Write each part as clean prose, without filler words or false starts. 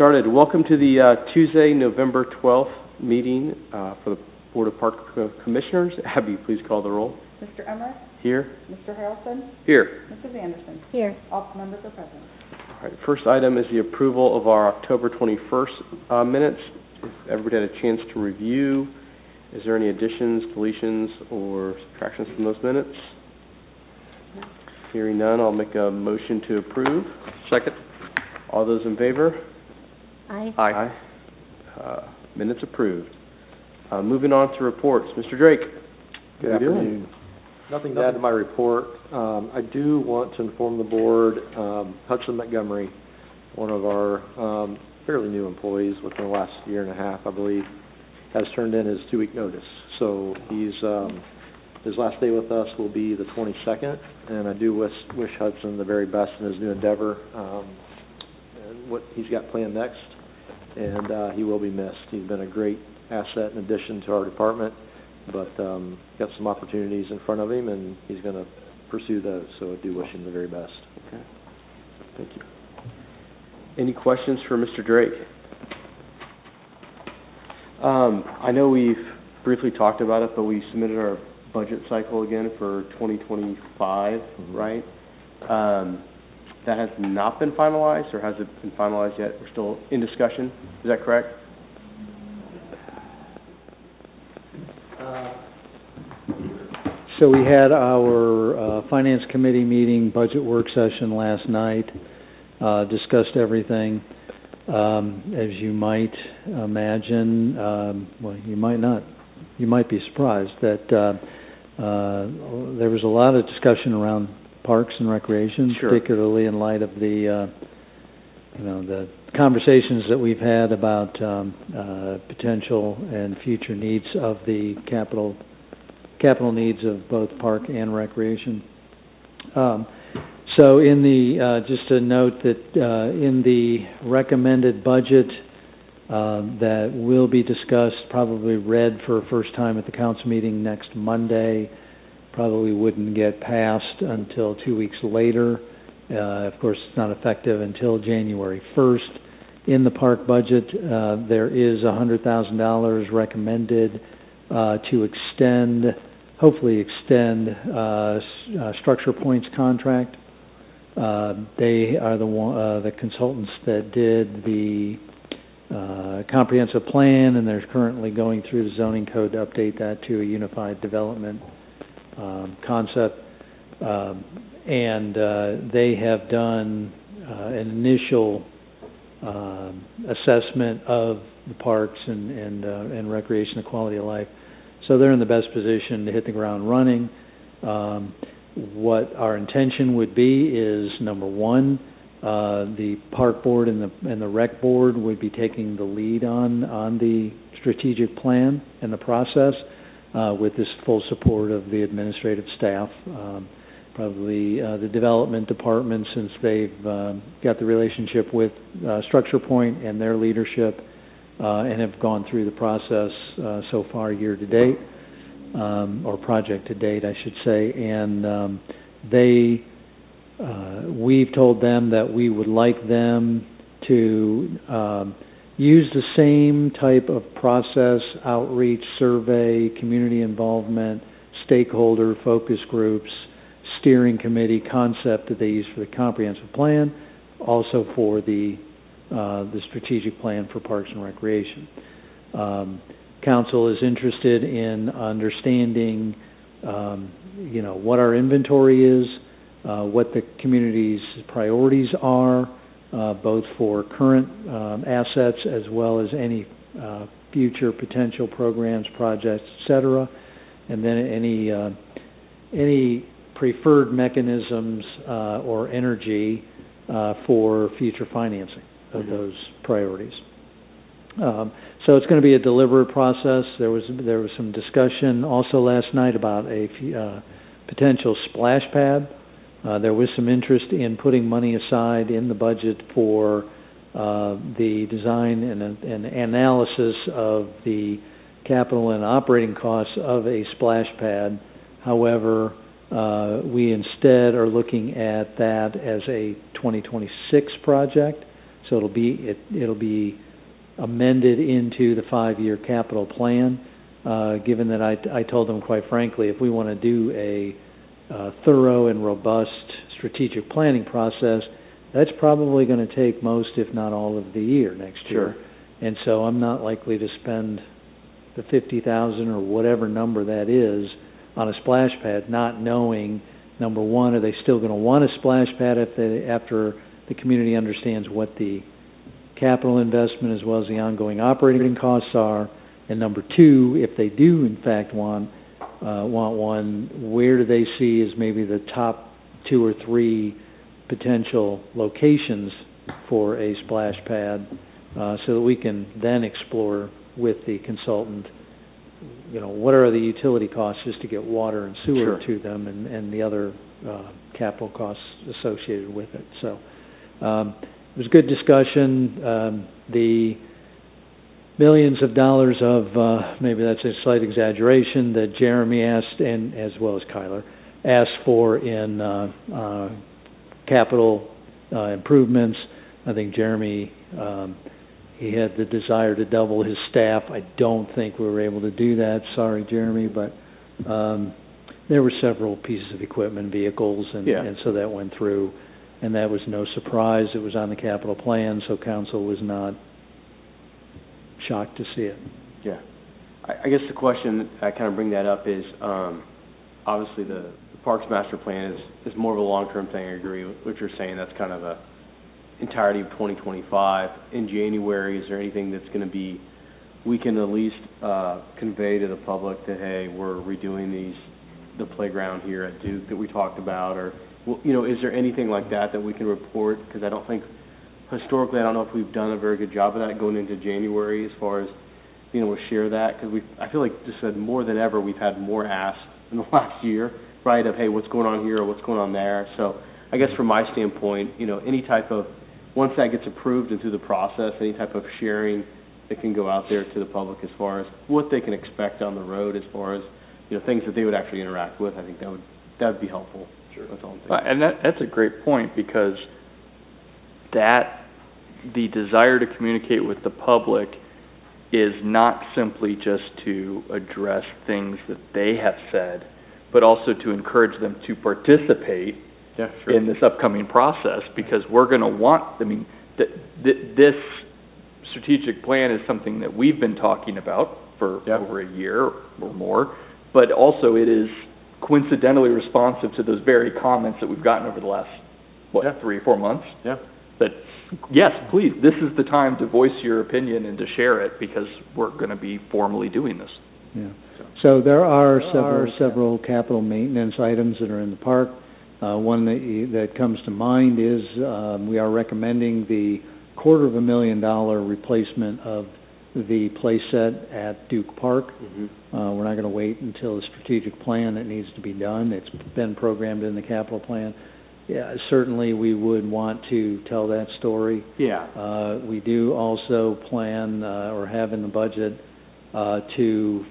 started. Welcome to the Tuesday, November 12th meeting for the Board of Park Commissioners. Abby, please call the roll. Mr. Emmerich? Here. Mr. Harrelson? Here. Mrs. Anderson? Here. All members are present. All right, first item is the approval of our October 21st minutes. If everybody had a chance to review, is there any additions, deletions, or subtractions from those minutes? Hearing none, I'll make a motion to approve. Second. All those in favor? Aye. Aye. Minutes approved. Moving on to reports. Mr. Drake. Good afternoon. Nothing to add to my report. I do want to inform the board, Hudson Montgomery, one of our fairly new employees within the last year and a half, I believe, has turned in his 2-week notice. So he's his last day with us will be the 22nd, and I do wish Hudson the very best in his new endeavor, and what he's got planned next, and he will be missed. He's been a great asset in addition to our department, but got some opportunities in front of him, and he's going to pursue those, so I do wish him the very best. Okay. Thank you. Any questions for Mr. Drake? I know we've briefly talked about it, but we submitted our budget cycle again for 2025, right? That has not been finalized, or has it been finalized yet? We're still in discussion. Is that correct? So we had our Finance Committee meeting, budget work session last night, discussed everything. As you might imagine, well, you might not, you might be surprised that there was a lot of discussion around parks and recreation, sure, particularly in light of the the conversations that we've had about potential and future needs of the capital needs of both park and recreation. So in the just a note that in the recommended budget that will be discussed, probably read for a first time at the council meeting next Monday, probably wouldn't get passed until 2 weeks later. Of course, it's not effective until January 1st. In the park budget, there is $100,000 recommended to hopefully extend Structure Point's contract. They are the consultants that did the comprehensive plan, and they're currently going through the zoning code to update that to a unified development concept. And they have done an initial assessment of the parks and recreation and quality of life. So they're in the best position to hit the ground running. What our intention would be is, number one, the park board and the rec board would be taking the lead on the strategic plan and the process with this full support of the administrative staff. Probably the development department, since they've got the relationship with Structure Point and their leadership and have gone through the process so far year to date, or project to date, I should say. And we've told them that we would like them to use the same type of process, outreach, survey, community involvement, stakeholder focus groups, steering committee concept that they use for the comprehensive plan, also for the strategic plan for parks and recreation. Council is interested in understanding, what our inventory is, what the community's priorities are, both for current assets as well as any future potential programs, projects, etc., and then any preferred mechanisms or energy for future financing of those priorities. So it's going to be a deliberate process. There was some discussion also last night about a potential splash pad. There was some interest in putting money aside in the budget for the design and analysis of the capital and operating costs of a splash pad. However, we instead are looking at that as a 2026 project. so it'll be amended into the 5-year capital plan, given that I told them, quite frankly, if we want to do a thorough and robust strategic planning process, that's probably going to take most, if not all, of the year next year. Sure. And so I'm not likely to spend the $50,000 or whatever number that is on a splash pad, not knowing, number one, are they still going to want a splash pad after the community understands what the capital investment as well as the ongoing operating costs are, and number two, if they do in fact want one, where do they see as maybe the top 2 or 3 potential locations for a splash pad, so that we can then explore with the consultant, what are the utility costs just to get water and sewer Sure. to them, and the other capital costs associated with it. So it was a good discussion. The millions of dollars of, maybe that's a slight exaggeration, that Jeremy asked, and as well as Kyler, asked for in capital improvements. I think Jeremy, he had the desire to double his staff. I don't think we were able to do that. Sorry, Jeremy, but there were several pieces of equipment, vehicles, and so that went through, and that was no surprise. It was on the capital plan, so council was not shocked to see it. Yeah. I guess the question, I kind of bring that up, is obviously the Parks Master Plan is more of a long-term thing. I agree with what you're saying. That's kind of a entirety of 2025. In January, is there anything that's going to be, we can at least convey to the public that, hey, we're redoing the playground here at Duke that we talked about, or, is there anything like that we can report? Because I don't think, historically, I don't know if we've done a very good job of that going into January as far as being able to share that, because I feel like just said more than ever we've had more asked in the last year, right, of, hey, what's going on here or what's going on there. So I guess from my standpoint, any type of, once that gets approved and through the process, any type of sharing that can go out there to the public as far as what they can expect on the road as far as, things that they would actually interact with, I think that would be helpful. Sure. That's all I'm thinking. And that's a great point, because the desire to communicate with the public is not simply just to address things that they have said, but also to encourage them to participate in this upcoming process, because we're going to want, this strategic plan is something that we've been talking about for over a year or more, but also it is coincidentally responsive to those very comments that we've gotten over the last, 3 or 4 months? Yeah. That, yes, please, this is the time to voice your opinion and to share it, because we're going to be formally doing this. Yeah. So there are several capital maintenance items that are in the park. One that comes to mind is we are recommending the $250,000 replacement of the play set at Duke Park. Mm-hmm. We're not going to wait until the strategic plan that needs to be done. It's been programmed in the capital plan. Yeah, certainly we would want to tell that story. Yeah. We do also plan or have in the budget to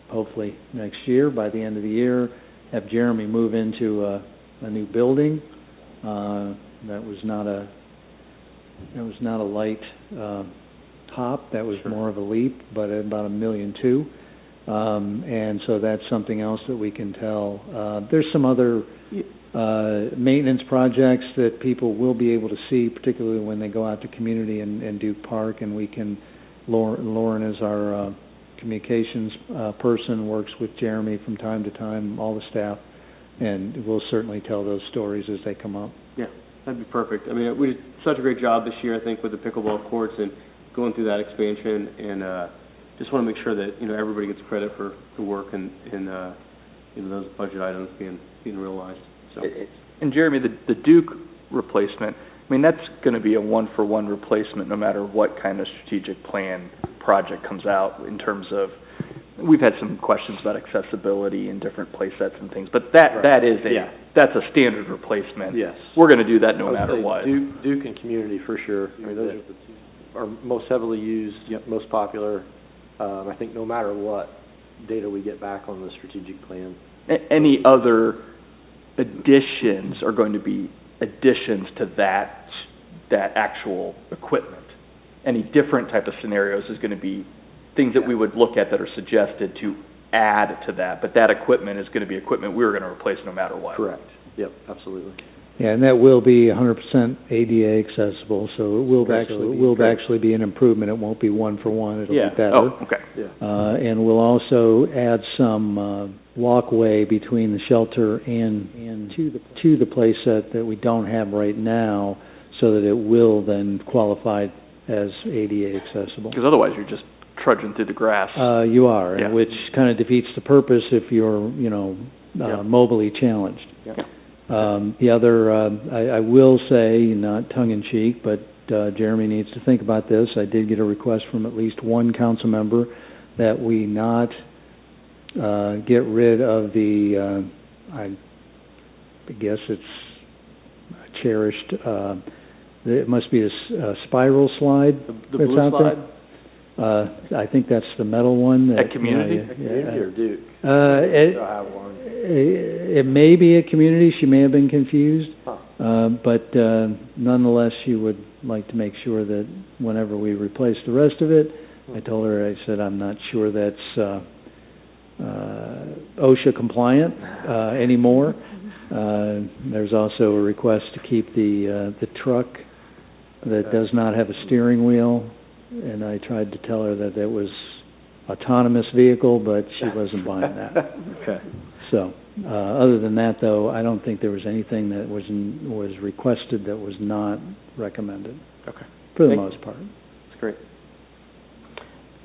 hopefully next year, by the end of the year, have Jeremy move into a new building. That was not a light hop. That was more of a leap, but at about $1.2 million. And so that's something else that we can tell. There's some other maintenance projects that people will be able to see, particularly when they go out to community and Duke Park, and we can, Lauren is our communications person, works with Jeremy from time to time, all the staff, and we'll certainly tell those stories as they come up. Yeah, that'd be perfect. We did such a great job this year, I think, with the pickleball courts and going through that expansion, and just want to make sure that, everybody gets credit for the work and those budget items being realized. So. And Jeremy, the Duke replacement, that's going to be a one-for-one replacement no matter what kind of strategic plan project comes out, in terms of, we've had some questions about accessibility and different play sets and things, but that's a standard replacement. Yes. We're going to do that no matter what. Duke and community for sure. Those are the two are most heavily used, most popular. I think no matter what data we get back on the strategic plan. Any other additions are going to be additions to that that actual equipment. Any different type of scenarios is going to be things that we would look at that are suggested to add to that, but that equipment is going to be equipment we were going to replace no matter what. Correct. Yep, absolutely. Yeah, and that will be 100% ADA accessible, so it will actually be an improvement. It won't be one for one, it'll be better. Oh, okay. Yeah. And we'll also add some walkway between the shelter and to the play set that we don't have right now, so that it will then qualify as ADA accessible. Because otherwise you're just trudging through the grass. You are, Yeah. which kind of defeats the purpose if you're, mobily challenged. Yeah. The other, I will say, not tongue-in-cheek, but Jeremy needs to think about this. I did get a request from at least one council member that we not get rid of the, I guess it's cherished, it must be a spiral slide The that's blue out slide? there. I think that's the metal one. At Community? Community or Duke? It have one. it may be a Community. She may have been confused. But nonetheless, she would like to make sure that whenever we replace the rest of it, I told her, I said, I'm not sure that's OSHA compliant anymore. There's also a request to keep the truck that does not have a steering wheel, and I tried to tell her that it was autonomous vehicle, but she wasn't buying that. Okay. So, other than that, though, I don't think there was anything that was requested that was not recommended. Okay. For the most part. That's great.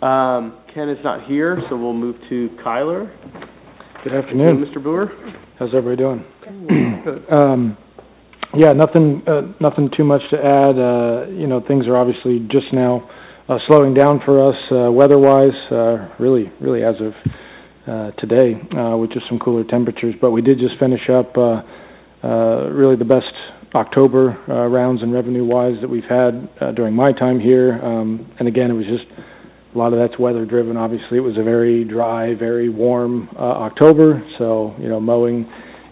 Ken is not here, so we'll move to Kyler. Good afternoon. Mr. Boer? How's everybody doing? Yeah, nothing too much to add. Things are obviously just now slowing down for us weather-wise, really as of today, with just some cooler temperatures. But we did just finish up really the best October rounds and revenue-wise that we've had during my time here. And again, it was just a lot of that's weather-driven. Obviously, it was a very dry, very warm October, so mowing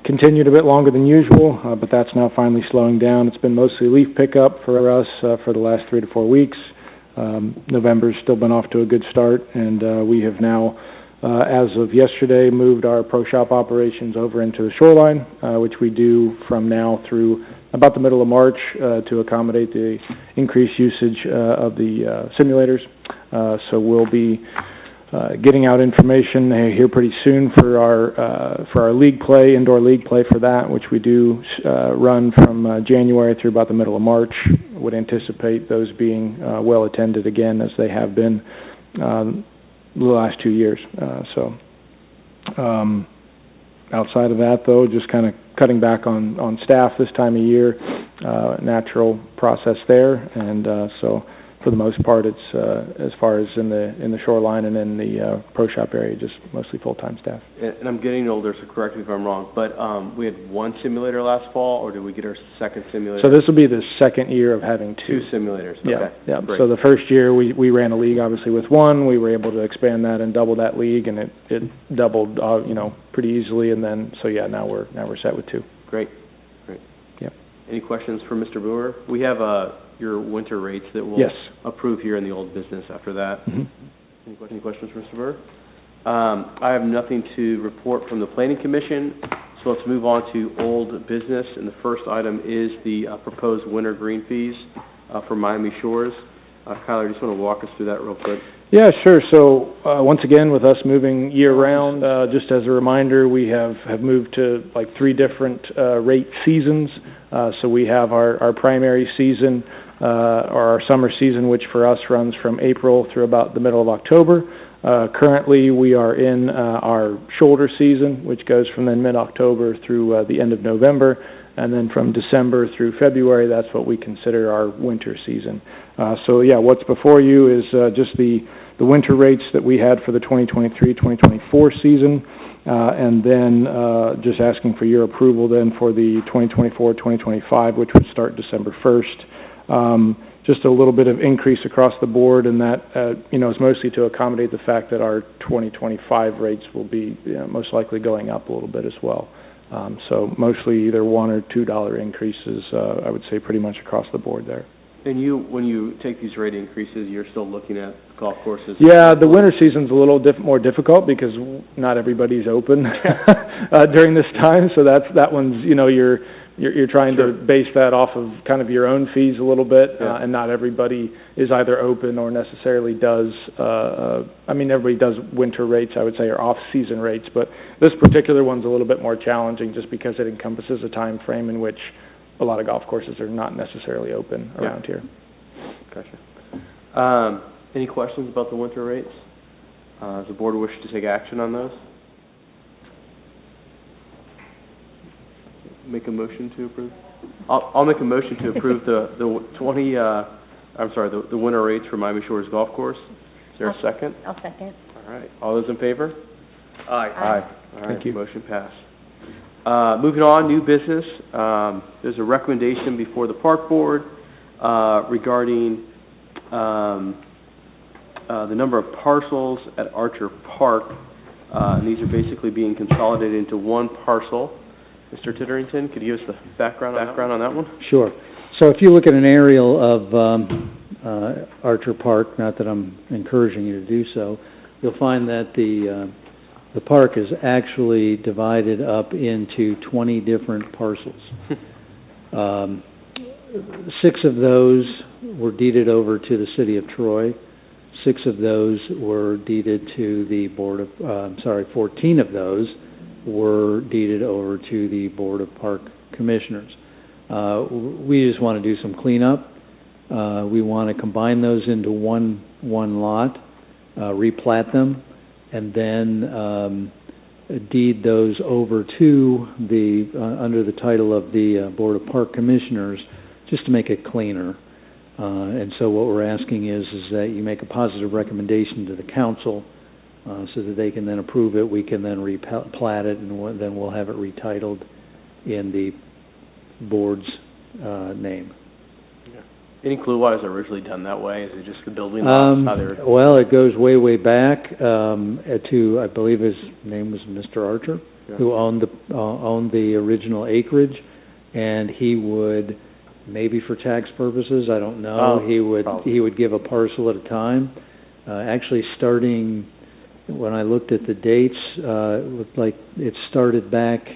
continued a bit longer than usual, but that's now finally slowing down. It's been mostly leaf pickup for us for the last 3 to 4 weeks. November's still been off to a good start, and we have now, as of yesterday, moved our pro shop operations over into the Shoreline, which we do from now through about the middle of March to accommodate the increased usage of the simulators. So we'll be getting out information here pretty soon for our league play, indoor league play for that, which we do run from January through about the middle of March. Would anticipate those being well attended again, as they have been the last 2 years. Outside of that, though, just kind of cutting back on staff this time of year, natural process there, and so for the most part, it's as far as in the Shoreline and in the pro shop area, just mostly full-time staff. And I'm getting older, so correct me if I'm wrong, but we had one simulator last fall, or did we get our second simulator? So this will be the second year of having two. 2 simulators. Yeah, Okay. yeah. Great. So the first year we ran a league obviously with one. We were able to expand that and double that league, and it doubled pretty easily. And then now we're set with 2. Great. Yep. Any questions for Mr. Boer? We have your winter rates that we'll Yes. approve here in the old business after that. Mm-hmm. Any questions for Mr. Boer? I have nothing to report from the Planning Commission, so let's move on to old business. And the first item is the proposed winter green fees for Miami Shores. Kyler, just want to walk us through that real quick. Yeah, sure. So once again, with us moving year-round, just as a reminder, we have moved to 3 different rate seasons. So we have our primary season, or our summer season, which for us runs from April through about the middle of October. Currently, we are in our shoulder season, which goes from then mid-October through the end of November. And then from December through February, that's what we consider our winter season. What's before you is just the winter rates that we had for the 2023-2024 season, and then just asking for your approval then for the 2024-2025, which would start December 1st. Just a little bit of increase across the board, and that is mostly to accommodate the fact that our 2025 rates will be most likely going up a little bit as well. So mostly either $1 or $2 increases, I would say, pretty much across the board there. And you, when you take these rate increases, you're still looking at golf courses? Yeah, the winter season's a little more difficult because not everybody's open during this time, so that one's, you know, you're trying to base that off of kind of your own fees a little bit, and not everybody is either open or necessarily does, I mean, everybody does winter rates, I would say, or off-season rates, but this particular one's a little bit more challenging just because it encompasses a time frame in which a lot of golf courses are not necessarily open around here. Gotcha. Any questions about the winter rates? Does the board wish to take action on those? Make a motion to approve? I'll make a motion to approve the winter rates for Miami Shores Golf Course. Is there a second? I'll second. All right. All those in favor? Aye. All right. Thank you. Motion passed. Moving on, new business. There's a recommendation before the park board regarding the number of parcels at Archer Park. And these are basically being consolidated into one parcel. Mr. Titterington, could you give us the background on that one? Sure. So if you look at an aerial of Archer Park, not that I'm encouraging you to do so, you'll find that the park is actually divided up into 20 different parcels. 6 of those were deeded over to the city of Troy. 6 of those were deeded to the board of, 14 of those were deeded over to the Board of Park Commissioners. We just want to do some cleanup. We want to combine those into one lot, replat them, and then deed those over to the under the title of the Board of Park Commissioners, just to make it cleaner. And so what we're asking is that you make a positive recommendation to the council so that they can then approve it. We can then replat it, and then we'll have it retitled in the board's name. Any clue why it was originally done that way? Is it just the building lots? How they were... Well, it goes way back to, I believe his name was Mr. Archer, who owned the original acreage, and he would, maybe for tax purposes, I don't know, he would give a parcel at a time. Actually, starting when I looked at the dates, it looked like it started back,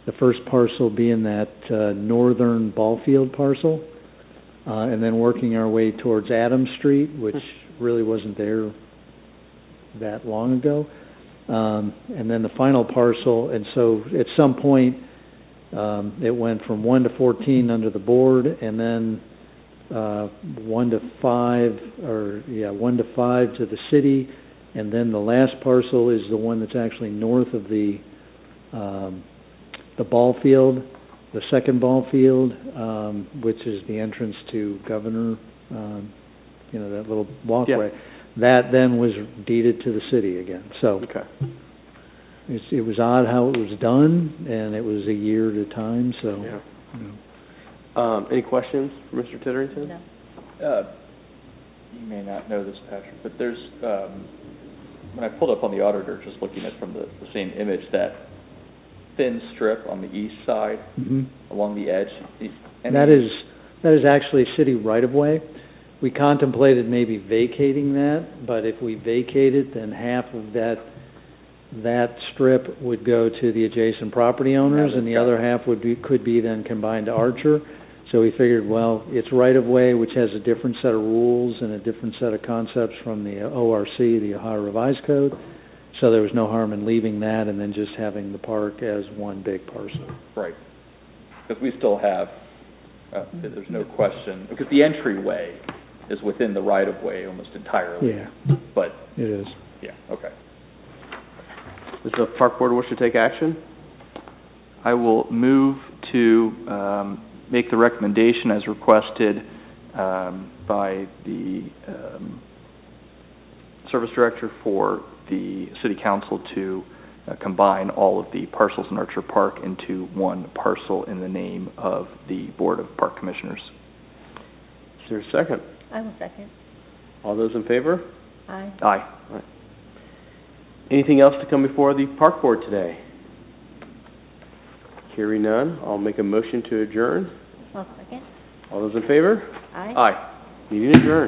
the first parcel being that northern ball field parcel, and then working our way towards Adams Street, which really wasn't there that long ago. And then the final parcel, and so at some point, it went from 1 to 14 under the board, and then 1 to 5 to the city, and then the last parcel is the one that's actually north of the ball field, the second ball field, which is the entrance to Governor, that little walkway. Yeah. That then was deeded to the city again. So it was odd how it was done, and it was a year at a time. So, any questions for Mr. Titterington? No. You may not know this, Patrick, but there's when I pulled up on the auditor, just looking at from the same image, that thin strip on the east side along the edge. That is actually city right-of-way. We contemplated maybe vacating that, but if we vacate it, then half of that strip would go to the adjacent property owners, and the other half could be then combined to Archer. So we figured, well, it's right-of-way, which has a different set of rules and a different set of concepts from the ORC, the Ohio Revised Code. So there was no harm in leaving that and then just having the park as one big parcel. Right. Because we still have, there's no question, because the entryway is within the right-of-way almost entirely. Yeah. But it is. Yeah, okay. Does the park board wish to take action? I will move to make the recommendation as requested by the service director for the city council to combine all of the parcels in Archer Park into one parcel in the name of the Board of Park Commissioners. Is there a second? I will second. All those in favor? Aye. Aye. All right. Anything else to come before the park board today? Hearing none, I'll make a motion to adjourn. I'll second. All those in favor? Aye. Aye. Meeting adjourned.